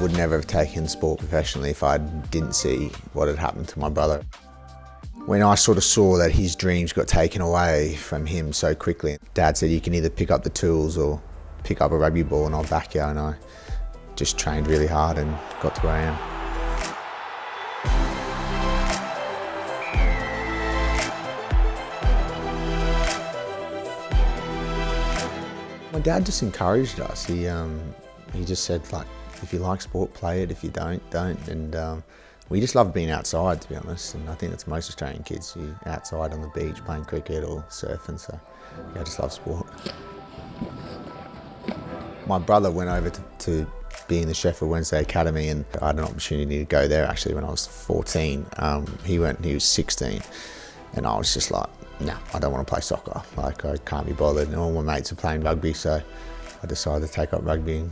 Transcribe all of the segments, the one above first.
would never have taken sport professionally if I didn't see what had happened to my brother. When I sort of saw that his dreams got taken away from him so quickly, Dad said, you can either pick up the tools or pick up a rugby ball and I'll back you, and I just trained really hard and got to where I am. My dad just encouraged us. He just said, like, if you like sport, play it. If you don't. And we just love being outside, to be honest. And I think that's most Australian kids. You're outside on the beach playing cricket or surfing. So yeah, I just love sport. My brother went over to be in the Sheffield Wednesday Academy, and I had an opportunity to go there actually when I was 14. He went, he was 16, and I was just like, no, I don't want to play soccer. Like, I can't be bothered. And all my mates are playing rugby, so I decided to take up rugby and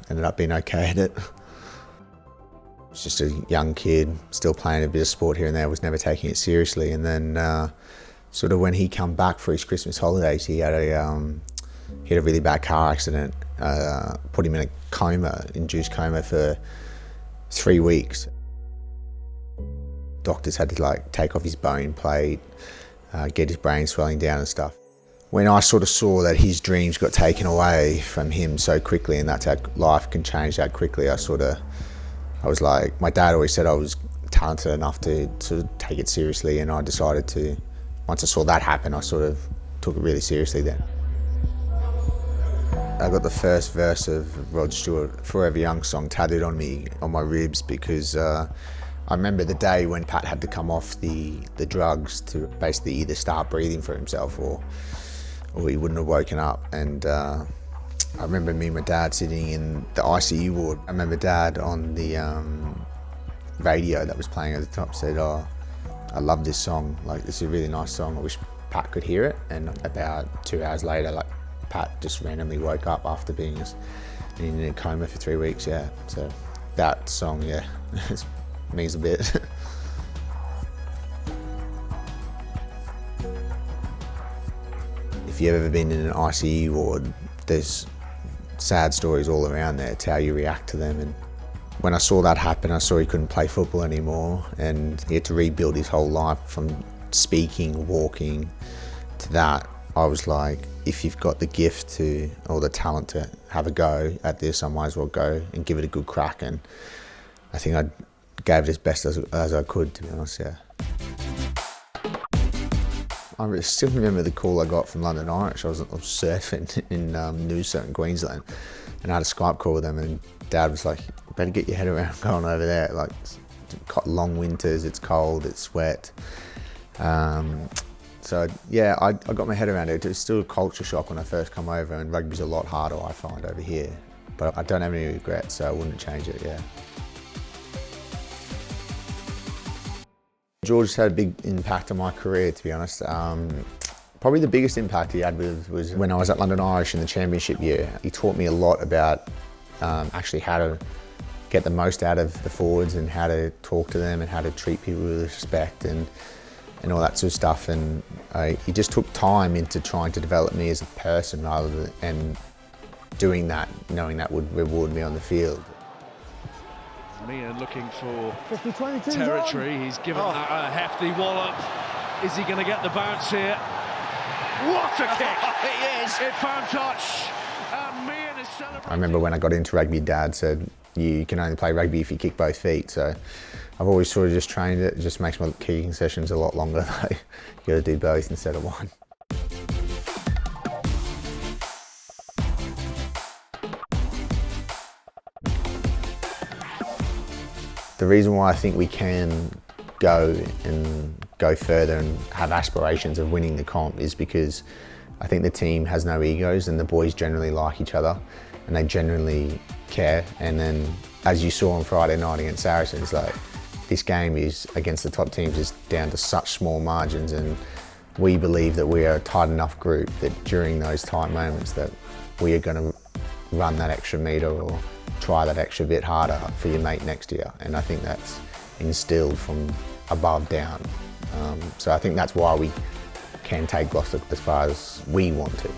ended up being okay at it. I was just a young kid, still playing a bit of sport here and there, was never taking it seriously. And then sort of when he come back for his Christmas holidays, he had a really bad car accident, put him in a coma, induced coma for 3 weeks. Doctors had to like take off his bone plate, get his brain swelling down and stuff. When I sort of saw that his dreams got taken away from him so quickly, and that's how life can change that quickly, I was like, my dad always said I was talented enough to sort of take it seriously, and I decided to, once I saw that happen, I sort of took it really seriously then. I got the first verse of Rod Stewart, Forever Young song, tattooed on me, on my ribs, because I remember the day when Pat had to come off the drugs to basically either start breathing for himself or he wouldn't have woken up. And I remember me and my dad sitting in the ICU ward. I remember Dad on the radio that was playing at the top said, oh, I love this song. Like, this is a really nice song. I wish Pat could hear it. And about 2 hours later, like, Pat just randomly woke up after being in a coma for 3 weeks, yeah. So that song, yeah, means a bit. If you've ever been in an ICU ward, there's sad stories all around there. It's how you react to them. And when I saw that happen, I saw he couldn't play football anymore, and he had to rebuild his whole life from speaking, walking, to that. I was like, if you've got the gift to, or the talent to have a go at this, I might as well go and give it a good crack. And I think I gave it as best as I could, to be honest, yeah. I still remember the call I got from London Irish. I was surfing in Noosa in Queensland, and I had a Skype call with them, and Dad was like, you better get your head around going over there. Like, it's long winters, it's cold, it's wet. So yeah, I got my head around it. It was still a culture shock when I first come over, and rugby's a lot harder, I find, over here. But I don't have any regrets, so I wouldn't change it, yeah. George had a big impact on my career, to be honest. Probably the biggest impact he had was when I was at London Irish in the championship year. He taught me a lot about actually how to get the most out of the forwards, and how to talk to them, and how to treat people with respect, and all that sort of stuff. And he just took time into trying to develop me as a person, rather than and doing that, knowing that would reward me on the field. Meehan looking for territory. He's given that a hefty wallop. Is he going to get the bounce here? What a kick! He is! It found touch. Meehan is celebrating. I remember when I got into rugby, Dad said, you can only play rugby if you kick both feet. So I've always sort of just trained it. It just makes my kicking sessions a lot longer. You got to do both instead of one. The reason why I think we can go further and have aspirations of winning the comp is because I think the team has no egos, and the boys generally like each other, and they generally care. And then, as you saw on Friday night against Saracens, like, this game is against the top teams is down to such small margins, and we believe that we are a tight enough group that during those tight moments that we are going to run that extra metre or try that extra bit harder for your mate next to you. And I think that's instilled from above down. So I think that's why we can take Gloucester as far as we want to.